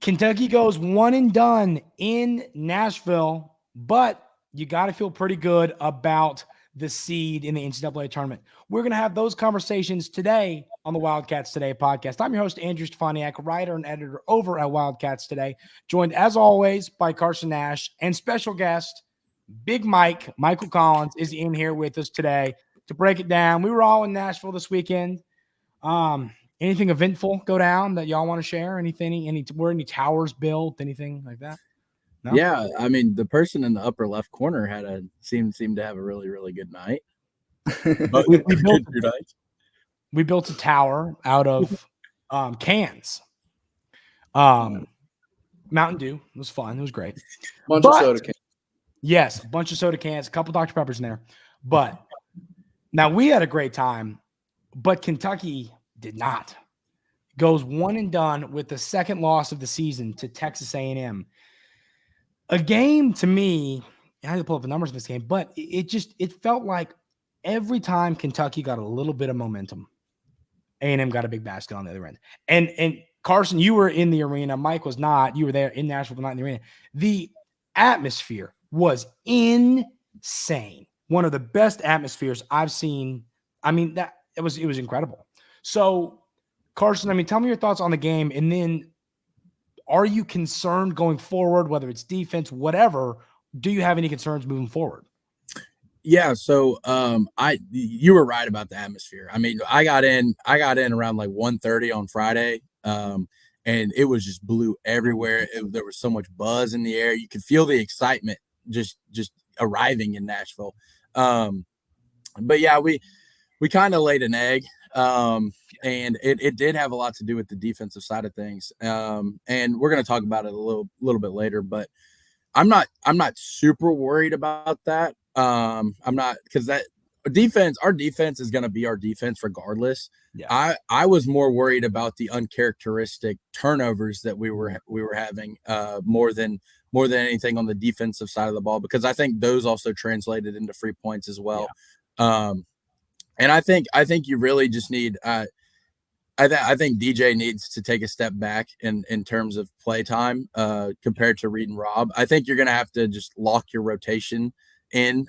Kentucky goes one and done in Nashville, but you got to feel pretty good about the seed in the NCAA tournament. We're going to have those conversations today on the Wildcats Today podcast. I'm your host, Andrew Stefaniak, writer and editor over at Wildcats Today, joined as always by Carson Nash and special guest, Big Mike, Michael Collins is in here with us today to break it down. We were all in Nashville this weekend. Anything eventful go down that y'all want to share? Were any towers built? Anything like that? No? Yeah, I mean, the person in the upper left corner seemed to have a really, really good night. But we built a tower out of cans. Mountain Dew. It was fun. It was great. Bunch of soda cans. Yes, a bunch of soda cans, a couple Dr. Peppers in there. But now we had a great time, but Kentucky did not. Goes one and done with the second loss of the season to Texas A&M. A game to me, I had to pull up the numbers in this game, but it felt like every time Kentucky got a little bit of momentum, A&M got a big basket on the other end. And Carson, you were in the arena. Mike was not. You were there in Nashville, but not in the arena. The atmosphere was insane. One of the best atmospheres I've seen. I mean, it was incredible. So, Carson, I mean, tell me your thoughts on the game, and then are you concerned going forward, whether it's defense, whatever? Do you have any concerns moving forward? Yeah, so you were right about the atmosphere. I mean, I got in around like 1:30 on Friday, and it was just blew everywhere. There was so much buzz in the air. You could feel the excitement just arriving in Nashville. But yeah, we kind of laid an egg, and it did have a lot to do with the defensive side of things. And we're going to talk about it a little bit later, but I'm not super worried about that. I'm not, because our defense is going to be our defense regardless. Yeah. I was more worried about the uncharacteristic turnovers that we were having more than anything on the defensive side of the ball, because I think those also translated into free points as well. Yeah. And I think you really just need I think DJ needs to take a step back in terms of play time compared to Reed and Rob. I think you're going to have to just lock your rotation in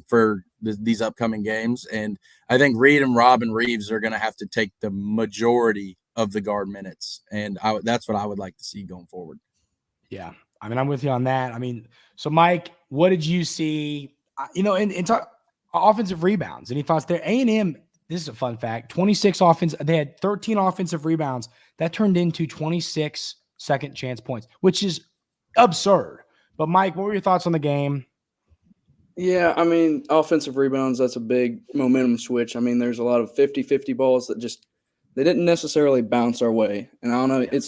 for these upcoming games. And I think Reed and Rob and Reeves are going to have to take the majority of the guard minutes. And that's what I would like to see going forward. Yeah. I mean, I'm with you on that. I mean, so Mike, what did you see, in talk offensive rebounds? Any thoughts there? A&M, this is a fun fact, 26 offense. They had 13 offensive rebounds. That turned into 26 second chance points, which is absurd. But Mike, what were your thoughts on the game? Yeah, I mean, offensive rebounds, that's a big momentum switch. I mean, there's a lot of 50-50 balls that they didn't necessarily bounce our way. And I don't know,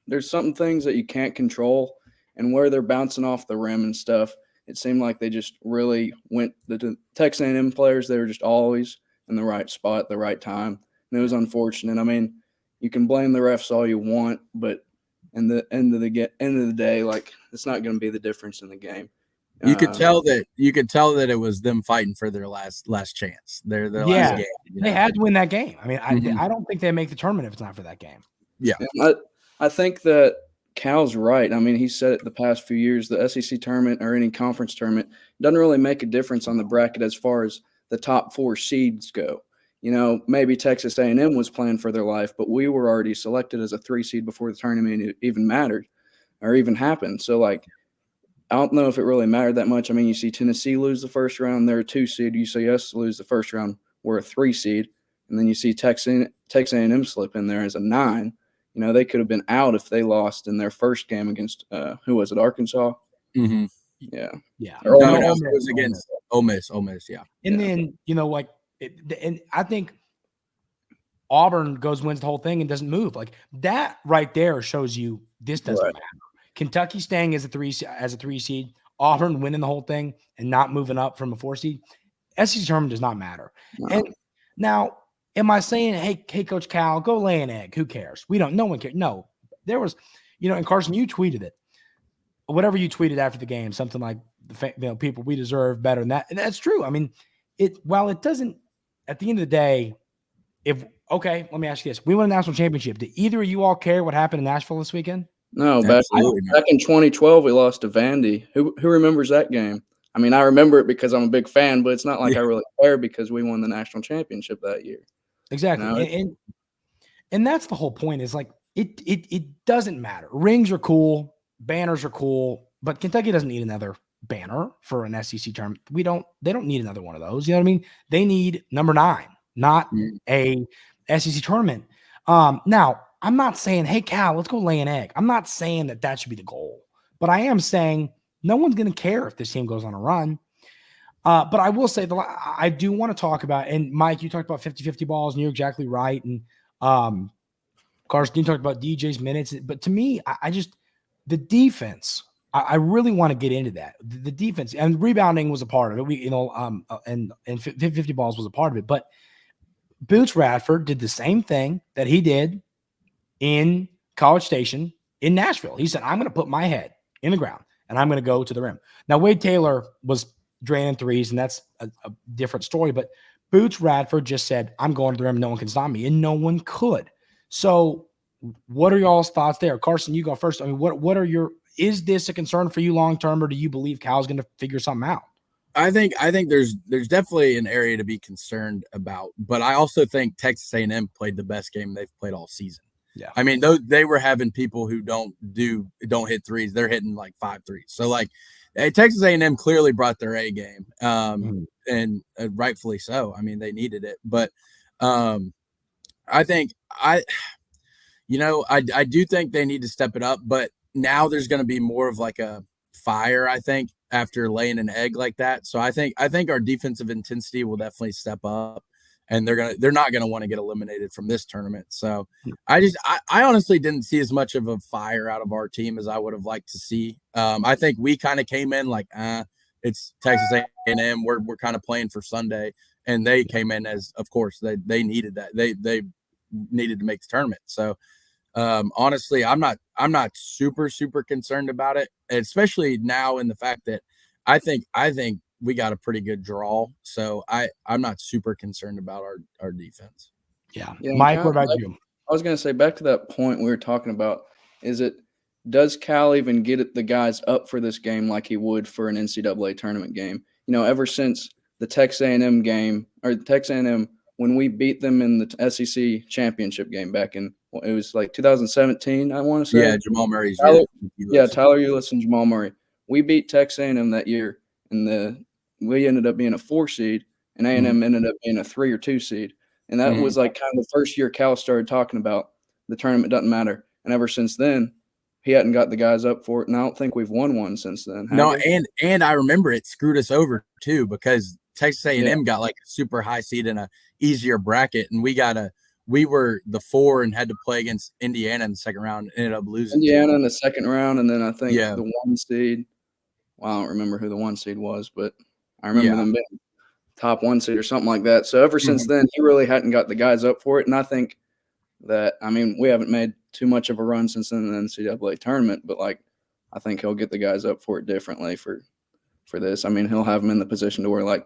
there's some things that you can't control, and where they're bouncing off the rim and stuff, it seemed like they just really went – the Texas A&M players, they were just always in the right spot at the right time. And it was unfortunate. I mean, you can blame the refs all you want, but in the end of the day, like, it's not going to be the difference in the game. You could tell that it was them fighting for their last chance. Their last game. They had to win that game. I mean, I don't think they make the tournament if it's not for that game. Yeah. I think that Cal's right. I mean, he said it the past few years, the SEC tournament or any conference tournament doesn't really make a difference on the bracket as far as the top 4 seeds go. You know, maybe Texas A&M was playing for their life, but we were already selected as a 3 seed before the tournament even mattered or even happened. So, like, I don't know if it really mattered that much. I mean, you see Tennessee lose the first round, they're a 2 seed. You see us lose the first round, we're a 3 seed. And then you see Texas A&M slip in there as a 9. You know, they could have been out if they lost in their first game against who was it, Arkansas? Mm-hmm. Yeah. It was against Ole Miss, yeah. And then, and I think Auburn wins the whole thing and doesn't move. Like, that right there shows you this doesn't matter. Kentucky staying as a 3 seed, Auburn winning the whole thing and not moving up from a 4 seed. SEC tournament does not matter. No. And now, am I saying, hey, Coach Cal, go lay an egg? Who cares? No one cares. No, there was, and Carson, you tweeted it. Whatever you tweeted after the game, something like, people, we deserve better than that. And that's true. I mean, while it doesn't, at the end of the day, let me ask you this. We won a national championship. Did either of you all care what happened in Nashville this weekend? No, back in 2012, we lost to Vandy. Who remembers that game? I mean, I remember it because I'm a big fan, but it's not like I really care because we won the national championship that year. Exactly. You know? And that's the whole point is like it doesn't matter. Rings are cool, banners are cool, but Kentucky doesn't need another banner for an SEC tournament. They don't need another one of those. You know what I mean? They need number 9, not a SEC tournament. Now, I'm not saying, hey, Cal, let's go lay an egg. I'm not saying that should be the goal, but I am saying no one's going to care if this team goes on a run. But I will say I do want to talk about, and Mike, you talked about 50-50 balls, and you're exactly right. And Carson, you talked about DJ's minutes. But to me, I just – the defense, I really want to get into that. The defense – and rebounding was a part of it. And 50-50 balls was a part of it. But Boots Radford did the same thing that he did in College Station in Nashville. He said, I'm going to put my head in the ground, and I'm going to go to the rim. Now, Wade Taylor was – draining threes, and that's a different story. But Boots Radford just said, I'm going to the rim, no one can stop me, and no one could. So what are y'all's thoughts there? Carson, you go first. I mean, what are is this a concern for you long-term, or do you believe Cal's going to figure something out? I think there's definitely an area to be concerned about, but I also think Texas A&M played the best game they've played all season. Yeah. I mean, they were having people who don't hit threes. They're hitting like 5 threes. So like, Texas A&M clearly brought their A game, and rightfully so. I mean, they needed it, but I think I do think they need to step it up. But now there's going to be more of like a fire, I think, after laying an egg like that. So I think our defensive intensity will definitely step up, and they're not gonna want to get eliminated from this tournament. So I honestly didn't see as much of a fire out of our team as I would have liked to see. I think we kind of came in like, it's Texas A&M. We're kind of playing for Sunday, and they came in as, of course, they needed that. They needed to make the tournament. So honestly, I'm not super concerned about it, especially now in the fact that I think we got a pretty good draw. So I'm not super concerned about our defense. Yeah. Mike, what about you? I was going to say, back to that point we were talking about, does Cal even get the guys up for this game like he would for an NCAA tournament game? You know, ever since the Texas A&M game, or Texas A&M, when we beat them in the SEC championship game back in, it was like 2017, I want to say. Yeah, Jamal Murray's. Tyler Ulis and Jamal Murray. We beat Texas A&M that year, and we ended up being a 4 seed, and A&M ended up being a 3 or 2 seed. And that was like kind of the first year Cal started talking about the tournament doesn't matter. And ever since then, he hadn't got the guys up for it. And I don't think we've won one since then. No, and I remember it screwed us over too, because Texas A&M got like a super high seed in a easier bracket, and we were the 4 and had to play against Indiana in the second round, ended up losing. Indiana in the second round, and then I think the 1 seed. Well, I don't remember who the 1 seed was, but I remember them being top 1 seed or something like that. So ever since then, he really hadn't got the guys up for it. And I think that, I mean, we haven't made too much of a run since then in the NCAA tournament, but like, I think he'll get the guys up for it differently for this. I mean, he'll have them in the position to where, like,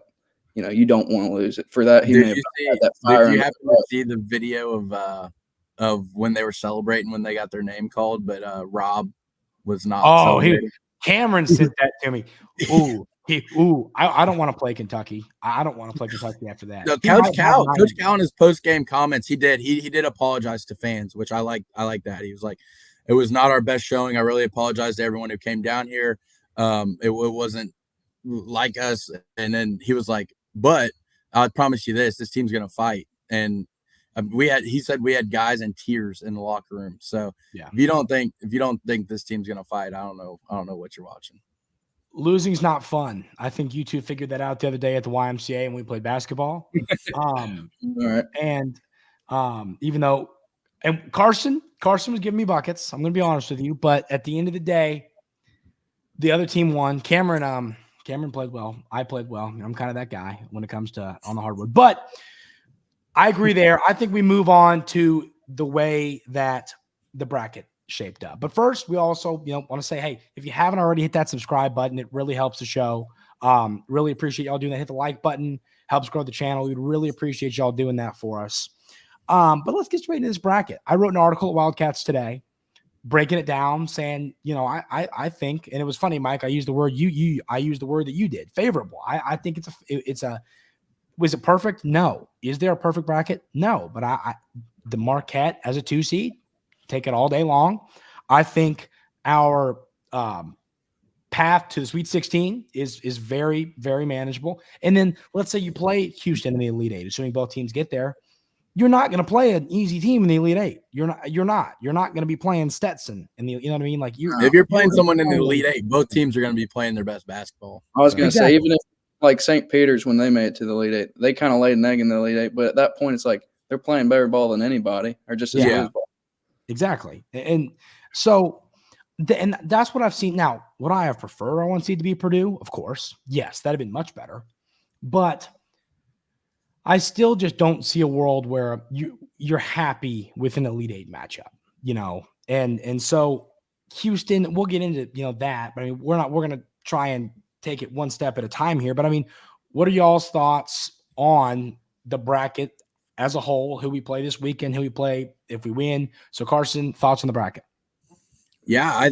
you know, you don't want to lose it. For that, he may have had that fire. Did you happen to see the video of when they were celebrating when they got their name called, but Rob was not. Oh, Cameron sent that to me. I don't want to play Kentucky. I don't want to play Kentucky after that. No, Coach Cal in his post game comments, he did apologize to fans, which I like that. He was like, it was not our best showing. I really apologize to everyone who came down here. It wasn't like us. And then he was like, but I promise you this team's gonna fight. And he said we had guys in tears in the locker room. So if you don't think this team's gonna fight, I don't know what you're watching. Losing's not fun. I think you two figured that out the other day at the YMCA when we played basketball. All right. And even though, and Carson was giving me buckets, I'm going to be honest with you, but at the end of the day, the other team won. Cameron played well. I played well. I'm kind of that guy when it comes to on the hardwood, but I agree there. I think we move on to the way that the bracket shaped up. But first, we also, want to say, hey, if you haven't already hit that subscribe button, it really helps the show. Really appreciate y'all doing that. Hit the like button, helps grow the channel. We'd really appreciate y'all doing that for us. But let's get straight into this bracket. I wrote an article at Wildcats Today breaking it down, saying, I think, and it was funny, Mike, I used the word I used the word that you did, favorable. I think was it perfect? No. Is there a perfect bracket? No. But the Marquette as a 2 seed, take it all day long. I think our path to the Sweet 16 is very, very manageable. And then let's say you play Houston in the Elite Eight, assuming both teams get there. You're not going to play an easy team in the Elite Eight. You're not going to be playing Stetson in the, you know what I mean? Like if you're playing someone in the Elite Eight, both teams are going to be playing their best basketball. I was going to say, even if like St. Peter's, when they made it to the Elite Eight, they kind of laid an egg in the Elite Eight. But at that point, it's like they're playing better ball than anybody, or just as good as ball. Exactly. And so, and that's what I've seen. Now, would I have preferred our 1 seed to be Purdue? Of course. Yes, that'd have been much better. But I still just don't see a world where you're happy with an Elite Eight matchup, and so Houston, we'll get into, that, but I mean, we're going to try and take it one step at a time here. But I mean, what are y'all's thoughts on the bracket as a whole, who we play this weekend, who we play if we win? So Carson, thoughts on the bracket? Yeah,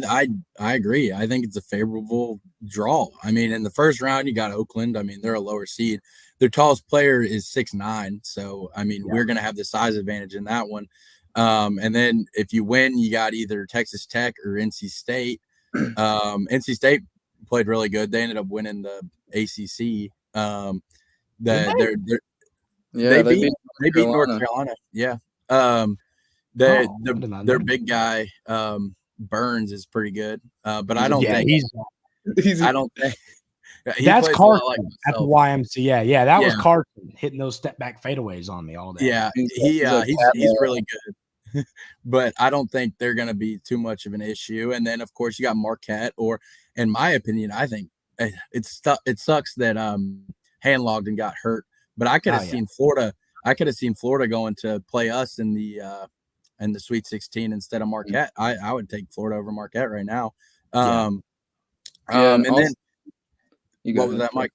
I agree. I think it's a favorable draw. I mean, in the first round, you got Oakland. I mean, they're a lower seed. Their tallest player is 6'9". So, I mean, we're going to have the size advantage in that one. And then if you win, you got either Texas Tech or NC State. NC State played really good. They ended up winning the ACC. They beat North Carolina. Yeah. Their big guy, Burns, is pretty good. But I don't think I don't think that's Carson at the YMCA. Yeah, that was Carson hitting those step back fadeaways on me all day. Yeah, he's really good. But I don't think they're going to be too much of an issue. And then, of course, you got Marquette, or in my opinion, I think it sucks that Handlogden got hurt. But I could have seen Florida. I could have seen Florida going to play us in the Sweet 16 instead of Marquette. I would take Florida over Marquette right now. And then what was that, Mike?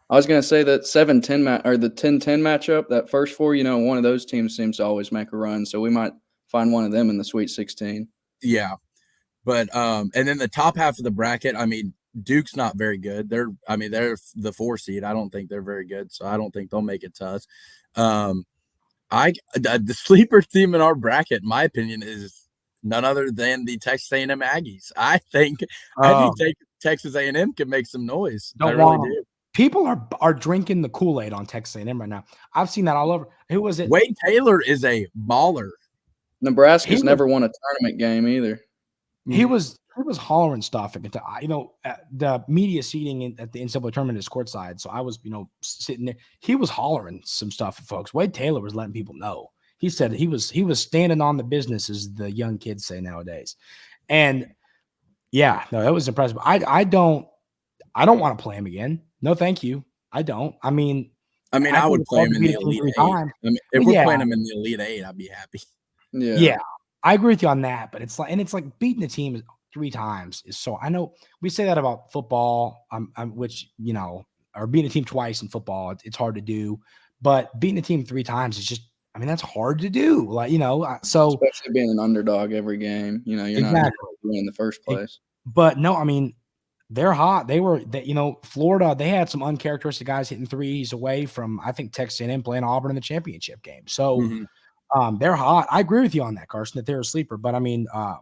I was going to say that 7-10 or the 10-10 matchup, that first four, one of those teams seems to always make a run. So we might find one of them in the Sweet 16. Yeah. But and then the top half of the bracket, I mean, Duke's not very good. They're the 4 seed. I don't think they're very good, so I don't think they'll make it to us. The sleeper team in our bracket, in my opinion, is none other than the Texas A&M Aggies. I think Texas A&M can make some noise. I really do. People are drinking the Kool-Aid on Texas A&M right now. I've seen that all over. Who was it? Wade Taylor is a baller. Nebraska's never won a tournament game either. He was hollering stuff. The media seating at the NCAA tournament is courtside, so I was, sitting there. He was hollering some stuff, folks. Wade Taylor was letting people know. He said he was standing on the business, as the young kids say nowadays. And yeah, no, that was impressive. I don't want to play him again. No, thank you. I don't. I mean, I would play him in the Elite Eight. I mean, if we're playing him in the Elite Eight, I'd be happy. Yeah. I agree with you on that, but it's like beating the team 3 times is so. I know we say that about football, which or beating a team twice in football, it's hard to do. But beating a team 3 times is just, that's hard to do. So especially being an underdog every game, you're not in the first place. But no, they're hot. Florida, they had some uncharacteristic guys hitting threes away from, I think, Texas A&M playing Auburn in the championship game. So. They're hot. I agree with you on that, Carson, that they're a sleeper. But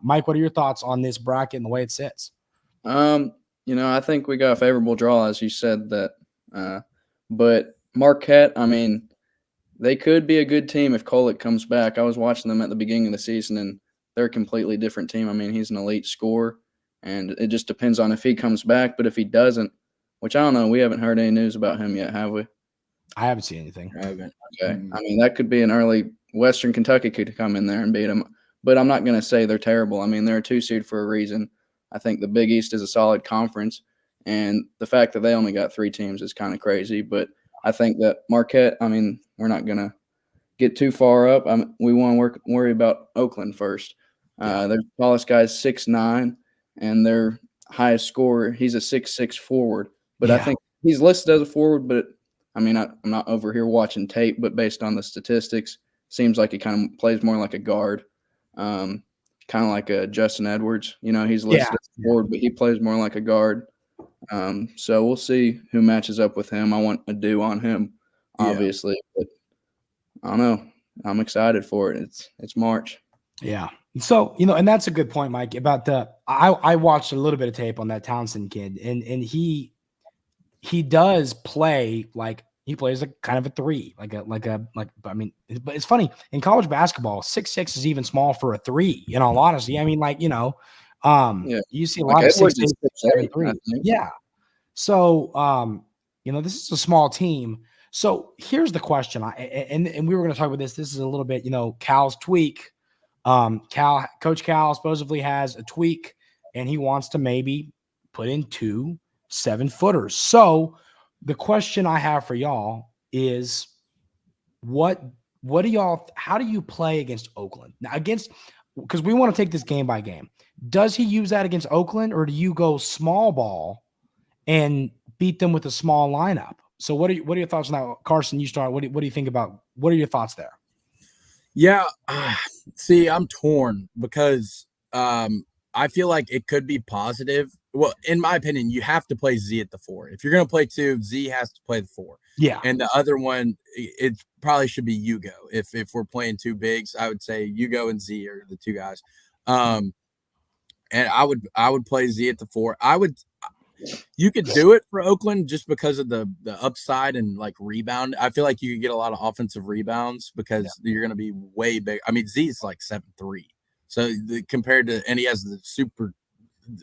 Mike, what are your thoughts on this bracket and the way it sits? I think we got a favorable draw, as you said that. But Marquette, they could be a good team if Kolek comes back. I was watching them at the beginning of the season, and they're a completely different team. He's an elite scorer, and it just depends on if he comes back. But if he doesn't, which I don't know, we haven't heard any news about him yet, have we? I haven't seen anything. I haven't. Okay. That could be an early – Western Kentucky could come in there and beat them. But I'm not going to say they're terrible. They're a 2 seed for a reason. I think the Big East is a solid conference. And the fact that they only got 3 teams is kind of crazy. But I think that Marquette, we're not going to get too far up. We want to worry about Oakland first. Their tallest guy is 6'9", and their highest scorer, he's a 6'6" forward. But I think he's listed as a forward, but I'm not over here watching tape, but based on the statistics, seems like he kind of plays more like a guard. kind of like a Justin Edwards. He's listed as forward, but he plays more like a guard. So we'll see who matches up with him. I want a do on him, obviously, but I don't know. I'm excited for it. It's March. Yeah. So, and that's a good point, Mike, about I watched a little bit of tape on that Townsend kid, and he does play like he plays a kind of a three, but it's funny in college basketball, 6'6" is even small for a three, in all honesty. I mean, you see a lot of 6'8", 6'7" threes. Yeah. So, this is a small team. So here's the question. And we were going to talk about this. This is a little bit, Cal's tweak. Coach Cal supposedly has a tweak, and he wants to maybe put in 2 7-footers. So the question I have for y'all is, how do you play against Oakland? Now, because we want to take this game by game. Does he use that against Oakland, or do you go small ball and beat them with a small lineup? So what are your thoughts on that? Carson, you start. What do you think about? What are your thoughts there? Yeah, see, I'm torn because I feel like it could be positive. Well, in my opinion, you have to play Z at the 4. If you're going to play 2, Z has to play the 4. Yeah. And the other one, it probably should be Hugo. If we're playing 2 bigs, I would say Hugo and Z are the 2 guys. And I would play Z at the 4. You could do it for Oakland just because of the upside and rebound. I feel like you could get a lot of offensive rebounds because you're going to be way big. I mean, Z is 7'3", so compared to, and he has the super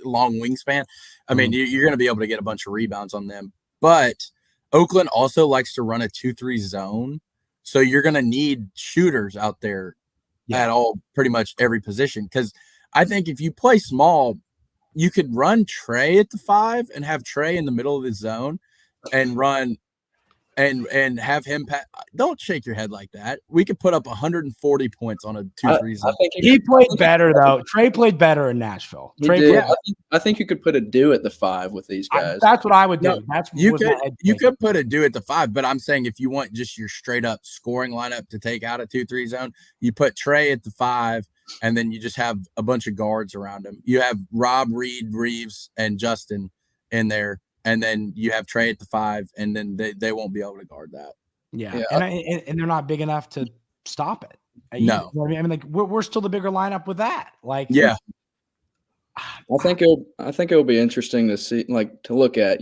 long wingspan. I mean, you're going to be able to get a bunch of rebounds on them. But Oakland also likes to run a 2-3 zone, so you're going to need shooters out there at pretty much every position. Because I think if you play small, you could run Trey at the 5 and have Trey in the middle of the zone and run and have him don't shake your head like that. We could put up 140 points on a 2-3 zone. He played better though. Trey played better in Nashville. I think you could put a do at the 5 with these guys. That's what I would do. You could put a do at the 5, but I'm saying if you want just your straight up scoring lineup to take out a 2-3 zone, you put Trey at the 5. And then you just have a bunch of guards around him. You have Rob, Reed, Reeves, and Justin in there. And then you have Trey at the 5, and then they won't be able to guard that. Yeah. And they're not big enough to stop it. No. You know what I mean? We're still the bigger lineup with that. I think it'll be interesting to see, to look at,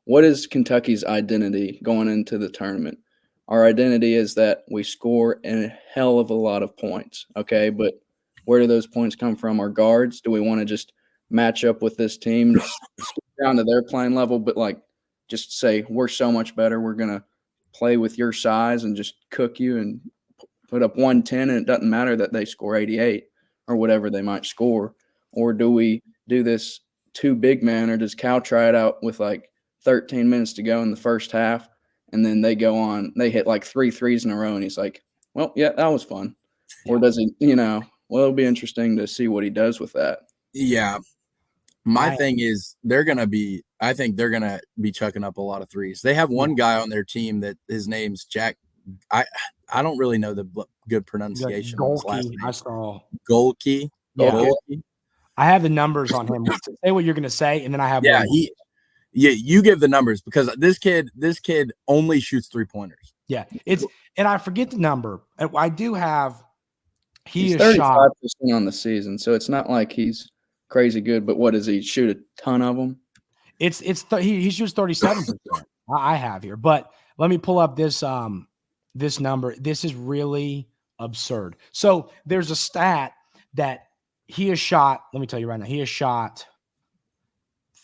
what is Kentucky's identity going into the tournament? Our identity is that we score a hell of a lot of points. Okay. But where do those points come from? Our guards? Do we want to just match up with this team down to their playing level, but just say we're so much better, we're going to play with your size and just cook you and put up 110, and it doesn't matter that they score 88 or whatever they might score? Or do we do this 2 big man, or does Cal try it out with 13 minutes to go in the first half, and then they go on, they hit 3 threes in a row, and he's like, well, yeah, that was fun. Yeah. Or does he, it'll be interesting to see what he does with that. Yeah. My thing is I think they're going to be chucking up a lot of threes. They have one guy on their team that his name's Jack. I don't really know the good pronunciation of his last name. I saw Golke. Yeah. Golke. I have the numbers on him. Say what you're going to say, and then I have you give the numbers, because this kid only shoots 3-pointers. Yeah, and I forget the number. I do have. He's 35% on the season, so it's not like he's crazy good. But what does he shoot? A ton of them. He shoots 37%. I have here, but let me pull up this this number. This is really absurd. So there's a stat that he has shot. Let me tell you right now. He has shot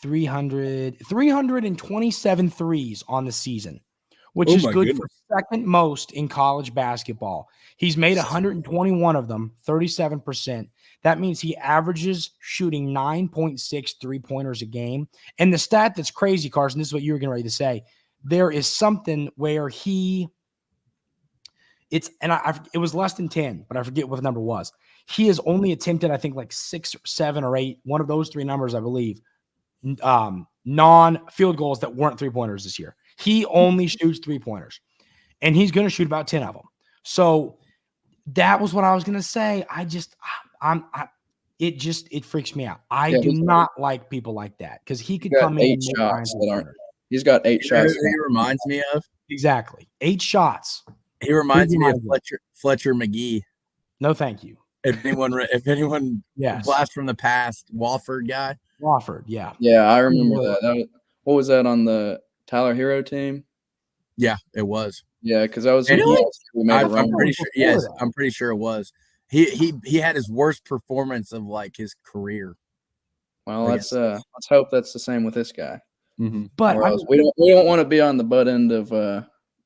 327 threes on the season, which is good for second most in college basketball. He's made 121 of them, 37%. That means he averages shooting 9.6 3-pointers a game. And the stat that's crazy, Carson, this is what you were getting ready to say. There is something where it was less than 10, but I forget what the number was. He has only attempted, I think, 6 or 7 or 8, one of those 3 numbers, I believe, non-field goals that weren't 3-pointers this year. He only shoots 3-pointers, and he's going to shoot about 10 of them. So that was what I was going to say. it freaks me out. I do not like people like that because he could come in and make shots. He's got 8 shots. He reminds me of exactly 8 shots. He reminds me of Fletcher McGee. No, thank you. If anyone blast from the past, Wofford guy. Wofford, yeah. Yeah, I remember that. What was that on the Tyler Hero team? Yeah, it was. Yeah, because that was I'm pretty sure. Yes, I'm pretty sure it was. He had his worst performance of like his career. Well, let's hope that's the same with this guy. Mm-hmm. But we don't want to be on the butt end of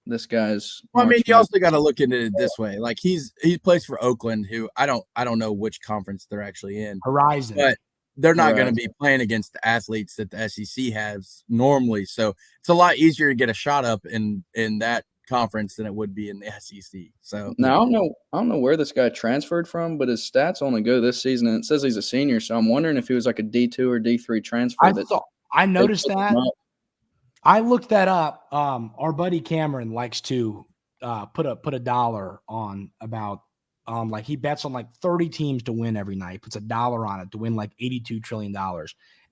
this guy's. Well, I mean, you also got to look into it this way. Like he plays for Oakland, who I don't know which conference they're actually in. Horizon, but they're not going to be playing against the athletes that the SEC has normally. So it's a lot easier to get a shot up in that conference than it would be in the SEC. So now I don't know where this guy transferred from, but his stats only go this season, and it says he's a senior. So I'm wondering if he was like a D2 or D3 transfer. I noticed that. I looked that up. Our buddy Cameron likes to put a dollar on about like he bets on like 30 teams to win every night, puts $1 on it to win like $82 trillion.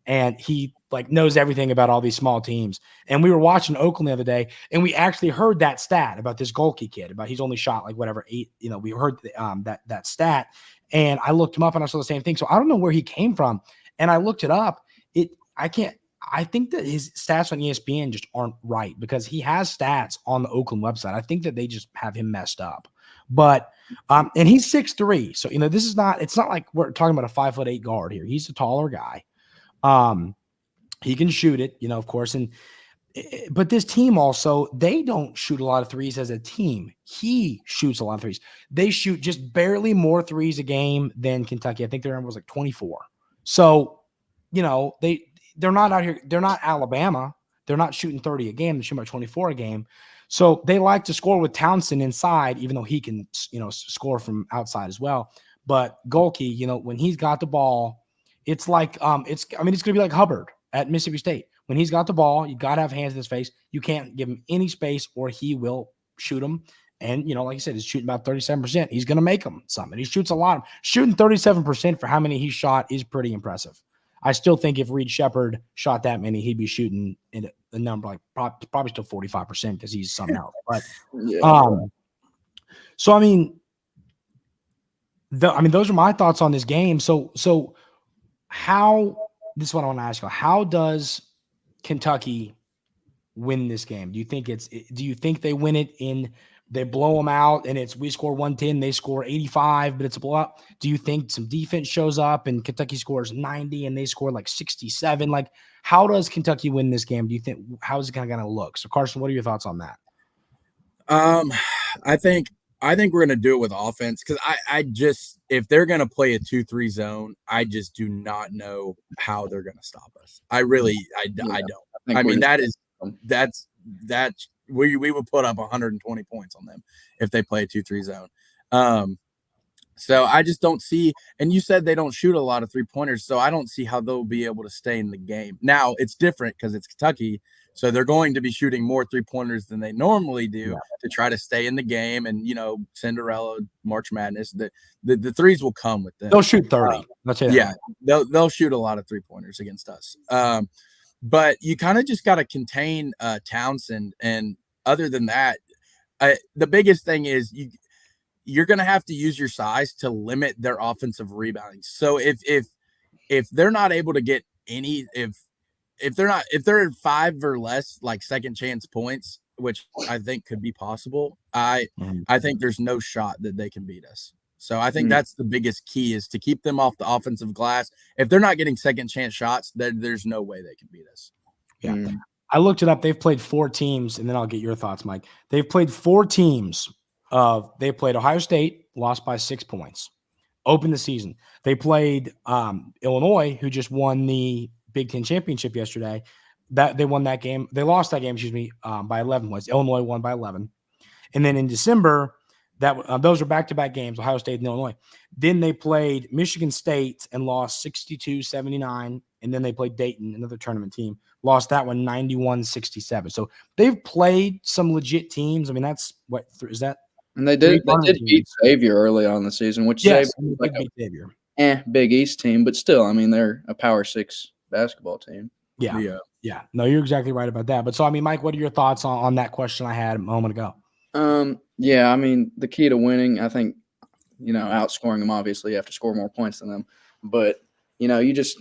And he like knows everything about all these small teams. And we were watching Oakland the other day, and we actually heard that stat about this Golke kid, about he's only shot like whatever 8. We heard that stat, and I looked him up and I saw the same thing. So I don't know where he came from, and I looked it up. I think that his stats on ESPN just aren't right because he has stats on the Oakland website. I think that they just have him messed up. But and he's 6'3", so this is not. It's not like we're talking about a 5'8" guard here. He's a taller guy. He can shoot it, of course. But this team also, they don't shoot a lot of threes as a team. He shoots a lot of threes. They shoot just barely more threes a game than Kentucky. I think their number was like 24. So, they're not out here. They're not Alabama. They're not shooting 30 a game. They're shooting about 24 a game. So they like to score with Townsend inside, even though he can, score from outside as well. But Golke, when he's got the ball, it's like it's going to be like Hubbard at Mississippi State. When he's got the ball, you got to have hands in his face. You can't give him any space or he will shoot him. And, like you said, he's shooting about 37%. He's going to make them something. He shoots a lot. Shooting 37% for how many he shot is pretty impressive. I still think if Reed Shepherd shot that many, he'd be shooting in a number like probably still 45% because he's something else. But so I mean, those are my thoughts on this game. So this is what I want to ask you: how does Kentucky win this game? Do you think they win it they blow them out and we score 110, they score 85, but it's a blowout? Do you think some defense shows up and Kentucky scores 90 and they score like 67? Like, how does Kentucky win this game? Do you think, how is it kind of going to look? So Carson, what are your thoughts on that? I think we're going to do it with offense. Cause if they're going to play a 2-3 zone, I just do not know how they're going to stop us. I don't. I mean, we would put up 120 points on them if they play a 2-3 zone. So I just don't see, and you said they don't shoot a lot of 3-pointers, so I don't see how they'll be able to stay in the game. Now it's different because it's Kentucky, so they're going to be shooting more 3-pointers than they normally do to try to stay in the game. And Cinderella, March Madness, the threes will come with them. They'll shoot 30. Let's say that. Yeah, they'll shoot a lot of 3-pointers against us. But you kind of just got to contain Townsend. And other than that, the biggest thing is you're going to have to use your size to limit their offensive rebounding. So if they're not able to get any, if they're at 5 or less, like second chance points, which I think could be possible, I think there's no shot that they can beat us. So I think that's the biggest key, is to keep them off the offensive glass. If they're not getting second chance shots, there's no way they can beat us. Yeah. I looked it up. They've played 4 teams, and then I'll get your thoughts, Mike. They've played 4 teams. They played Ohio State, lost by 6 points, opened the season. They played Illinois, who just won the Big Ten championship yesterday. They won that game. They lost that game, by 11 points. Illinois won by 11. And then in December, those are back-to-back games, Ohio State and Illinois. Then they played Michigan State and lost 62-79. And then they played Dayton, another tournament team, lost that one 91-67. So they've played some legit teams. I mean, that's what is that? And they did beat Xavier early on in the season, which Xavier. Big East team, but still, I mean, they're a Power 6 basketball team. Yeah. No, you're exactly right about that. But so, I mean, Mike, what are your thoughts on that question I had a moment ago? Yeah, I mean, the key to winning, I think, outscoring them, obviously, you have to score more points than them. But, you just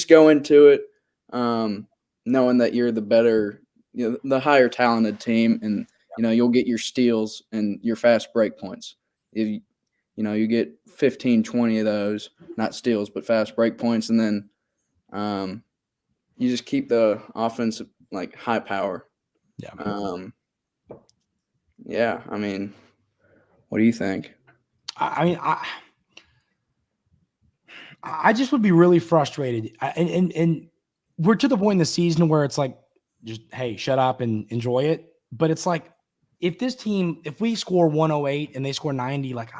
go into it knowing that you're the better, the higher talented team, and, you'll get your steals and your fast break points. If you get 15, 20 of those, not steals, but fast break points, and then you just keep the offense like high power. Yeah. Yeah, I mean, what do you think? I mean, I just would be really frustrated. And we're to the point in the season where it's like, just, hey, shut up and enjoy it. But it's like, if we score 108 and they score 90, like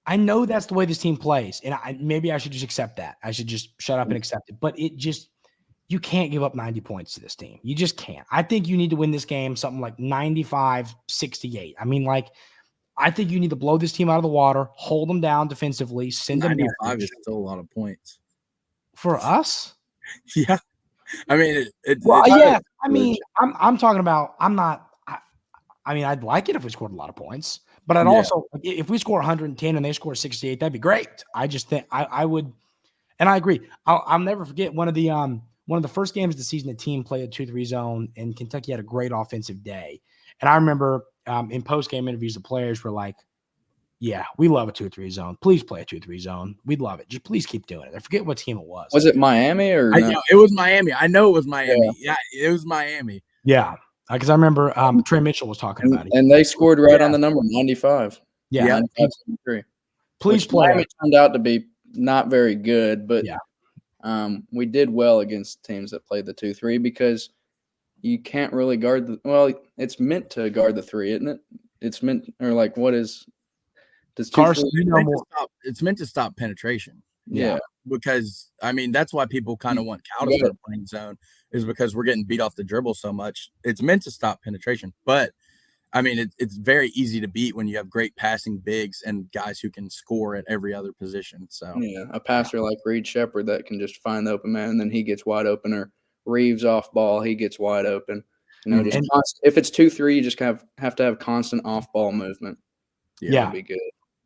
I know that's the way this team plays. And maybe I should just accept that. I should just shut up and accept it. But you can't give up 90 points to this team. You just can't. I think you need to win this game something like 95-68. I mean, like, I think you need to blow this team out of the water, hold them down defensively, send them 95 is still a lot of points. For us? Yeah. I mean, I mean, I'm talking about, I mean, I'd like it if we scored a lot of points, but I'd also, if we score 110 and they score 68, that'd be great. I just think I would, and I agree. I'll never forget one of the first games of the season, the team played a 2-3 zone, and Kentucky had a great offensive day. And I remember in post-game interviews, the players were like, yeah, we love a 2-3 zone. Please play a 2-3 zone. We'd love it. Just please keep doing it. I forget what team it was. Was it Miami or no? It was Miami. I know it was Miami. Yeah, it was Miami. Yeah, because I remember Trey Mitchell was talking about it. And they scored right on the number, 95. Yeah. 95-73. Please play. Miami turned out to be not very good, but we did well against teams that played the 2-3 because you can't really guard it's meant to guard the 3, isn't it? It's meant, or like, what is – does Carson, it's meant to stop penetration. Yeah. Because, I mean, that's why people kind of want Cal to start playing zone, is because we're getting beat off the dribble so much. It's meant to stop penetration. But, I mean, it's very easy to beat when you have great passing bigs and guys who can score at every other position. So yeah, a passer like Reed Shepherd that can just find the open man, and then he gets wide open, or Reeves off ball, he gets wide open. If it's 2-3, you just have to have constant off ball movement. That'd be good.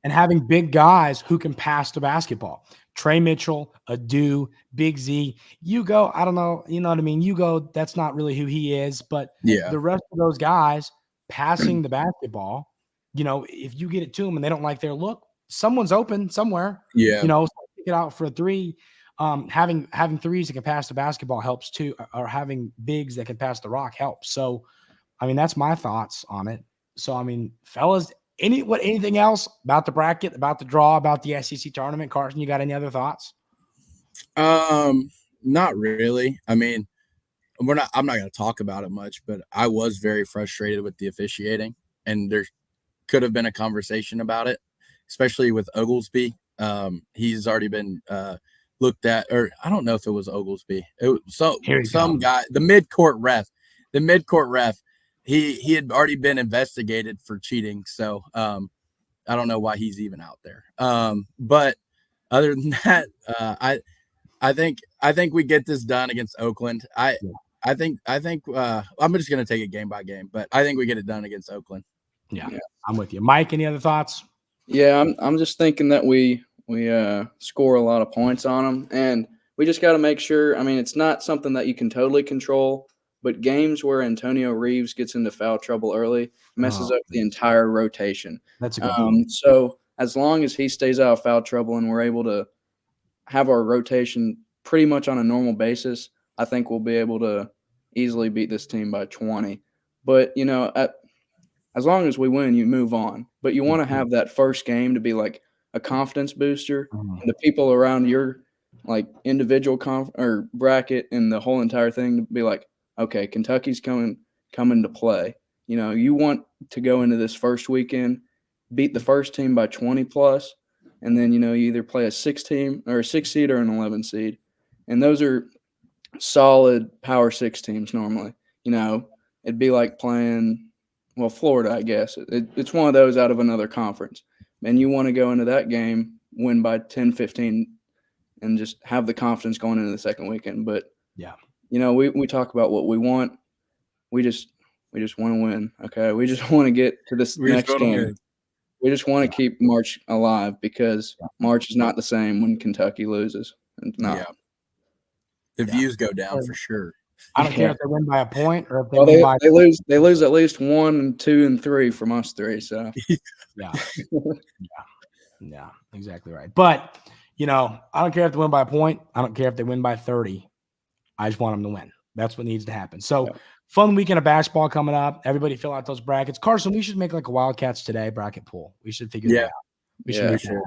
And having big guys who can pass the basketball. Trey Mitchell, Adu, Big Z. Hugo, I don't know, you know what I mean? Hugo, that's not really who he is, but the rest of those guys passing the basketball, if you get it to them and they don't like their look, someone's open somewhere. Yeah. Pick it out for a 3. Having threes that can pass the basketball helps too, or having bigs that can pass the rock helps. So, I mean, that's my thoughts on it. So, I mean, fellas, anything else about the bracket, about the draw, about the SEC tournament? Carson, you got any other thoughts? Not really. I mean, I'm not going to talk about it much, but I was very frustrated with the officiating, and there could have been a conversation about it, especially with Oglesby. He's already been looked at, or I don't know if it was Oglesby. It was some guy, the midcourt ref. He had already been investigated for cheating, so I don't know why he's even out there. But other than that, I think we get this done against Oakland. I think I'm just going to take it game by game, but I think we get it done against Oakland. Yeah, I'm with you, Mike. Any other thoughts? Yeah, I'm just thinking that we score a lot of points on them, and we just got to make sure. I mean, it's not something that you can totally control. But games where Antonio Reeves gets into foul trouble early messes up the entire rotation. That's a good point. So as long as he stays out of foul trouble and we're able to have our rotation pretty much on a normal basis, I think we'll be able to easily beat this team by 20. But, as long as we win, you move on. But you want to have that first game to be like a confidence booster, and the people around your like individual or bracket and the whole entire thing to be like, okay, Kentucky's coming to play. You want to go into this first weekend, beat the first team by 20 plus, and then, you either play a 6 seed or an 11 seed. And those are solid Power 6 teams normally. It'd be like playing, Florida, I guess. It's one of those out of another conference. and you want to go into that game, win by 10, 15, and just have the confidence going into the second weekend. But yeah, we talk about what we want. We just want to win. Okay, we just want to get to this next game. We just want to keep March alive, because March is not the same when Kentucky loses. The views go down for sure. I don't care if they win by a point or if they win by. They lose at least 1, 2, and 3 from us 3. So yeah, exactly right. But I don't care if they win by a point. I don't care if they win by 30. I just want them to win. That's what needs to happen. So fun weekend of basketball coming up. Everybody fill out those brackets. Carson, we should make like a Wildcats Today bracket pool. We should figure that out. We should make that.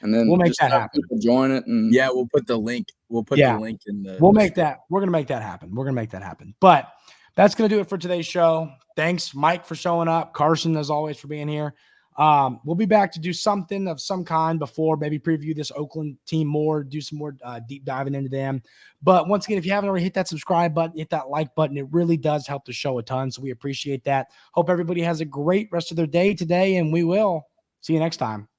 And then we'll make that happen. Join it, and we'll put the link. We'll put the link in the. We'll make that. We're gonna make that happen. We're gonna make that happen. But that's gonna do it for today's show. Thanks, Mike, for showing up. Carson, as always, for being here. We'll be back to do something of some kind before, maybe preview this Oakland team more, do some more deep diving into them. But once again, if you haven't already hit that subscribe button, hit that like button. It really does help the show a ton. So we appreciate that. Hope everybody has a great rest of their day today, and we will see you next time.